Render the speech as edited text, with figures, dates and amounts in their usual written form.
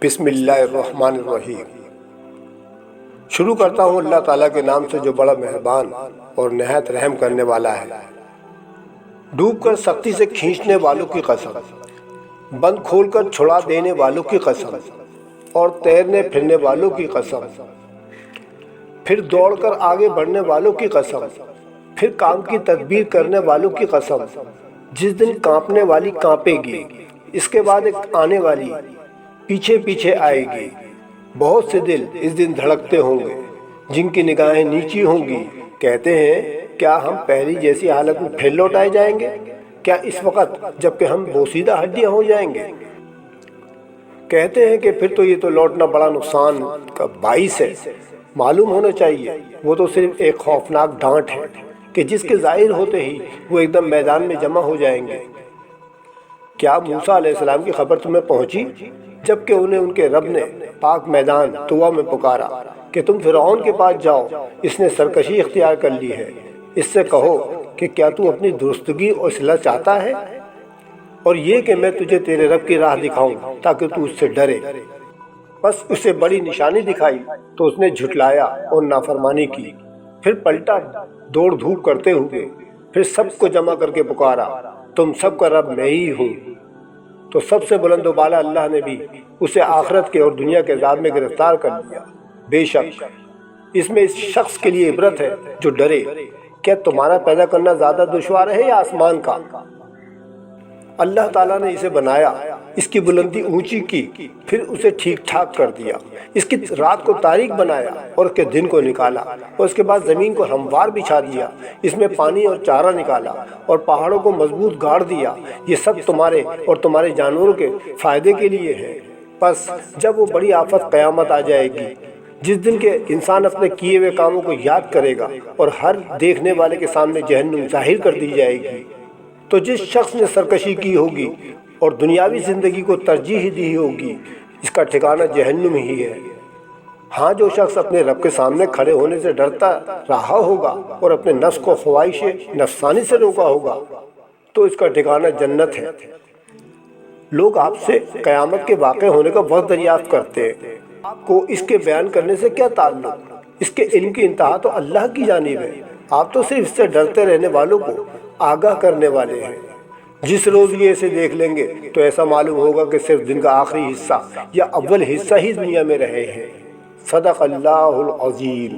بسم اللہ الرحمن الرحیم۔ شروع کرتا ہوں اللہ تعالیٰ کے نام سے جو بڑا مہربان اور نہایت رحم کرنے والا ہے۔ ڈوب کر سختی سے کھینچنے والوں کی قسم، بند کھول کر چھڑا دینے والوں کی قسم، اور تیرنے پھرنے والوں کی قسم، پھر دوڑ کر آگے بڑھنے والوں کی قسم، پھر کام کی تدبیر کرنے والوں کی قسم۔ جس دن کانپنے والی کانپے گی، اس کے بعد ایک آنے والی پیچھے پیچھے آئے گی۔ بہت سے دل اس دن دھڑکتے ہوں گے جن کی نگاہیں نیچی ہوں گی، کہتے ہیں کیا ہم پہلی جیسی حالت میں پھر لوٹائے جائیں گے؟ کیا اس وقت جبکہ ہم بوسیدہ ہڈیاں ہو جائیں گے؟ کہتے ہیں کہ پھر تو یہ تو لوٹنا بڑا نقصان کا باعث ہے۔ معلوم ہونا چاہیے وہ تو صرف ایک خوفناک ڈانٹ ہے کہ جس کے ظاہر ہوتے ہی وہ ایک دم میدان میں جمع ہو جائیں گے۔ کیا موسیٰ علیہ السلام کی خبر تمہیں پہنچی جبکہ انہیں ان کے رب نے پاک میدان طوا میں پکارا کہ تم فرعون کے پاس جاؤ، اس نے سرکشی اختیار کر لی ہے، اس سے کہو کہ کیا تو اپنی درستگی اور اصلاح چاہتا ہے، اور یہ کہ میں تجھے تیرے رب کی راہ دکھاؤں تاکہ تو اس سے ڈرے۔ بس اسے بڑی نشانی دکھائی تو اس نے جھٹلایا اور نافرمانی کی، پھر پلٹا دوڑ دھوپ کرتے ہوئے، پھر سب کو جمع کر کے پکارا، تم سب کا رب میں ہی ہوں۔ تو سب سے بلند و بالا اللہ نے بھی اسے آخرت کے اور دنیا کے عذاب میں گرفتار کر لیا۔ بے شک اس میں اس شخص کے لیے عبرت ہے جو ڈرے۔ کیا تمہارا پیدا کرنا زیادہ دشوار ہے یا آسمان کا؟ اللہ تعالیٰ نے اسے بنایا، اس کی بلندی اونچی کی، پھر اسے ٹھیک ٹھاک کر دیا، اس کی رات کو تاریک بنایا اور اس کے دن کو نکالا، اور اس کے بعد زمین کو ہموار بچھا دیا، اس میں پانی اور چارہ نکالا اور پہاڑوں کو مضبوط گاڑ دیا۔ یہ سب تمہارے اور تمہارے جانوروں کے فائدے کے لیے ہے۔ پس جب وہ بڑی آفت قیامت آ جائے گی، جس دن کے انسان اپنے کیے ہوئے کاموں کو یاد کرے گا اور ہر دیکھنے والے کے سامنے جہنم ظاہر کر دی جائے گی، تو جس شخص نے سرکشی کی ہوگی اور دنیاوی زندگی کو ترجیح دی ہوگی، اس کا ٹھکانہ جہنم ہی ہے۔ ہاں، جو شخص اپنے رب کے سامنے کھڑے ہونے سے ڈرتا رہا ہوگا اور اپنے نفس کو خواہش نفسانی سے روکا ہوگا تو اس کا ٹھکانہ جنت ہے۔ لوگ آپ سے قیامت کے واقع ہونے کا وقت دریافت کرتے ہیں، آپ کو اس کے بیان کرنے سے کیا تعلق؟ اس کے علم کی انتہا تو اللہ کی جانب ہے، آپ تو صرف اس سے ڈرتے رہنے والوں کو آگاہ کرنے والے ہیں۔ جس روز یہ اسے دیکھ لیں گے تو ایسا معلوم ہوگا کہ صرف دن کا آخری حصہ یا اول حصہ ہی دنیا میں رہے ہیں۔ صدق اللہ العظیم۔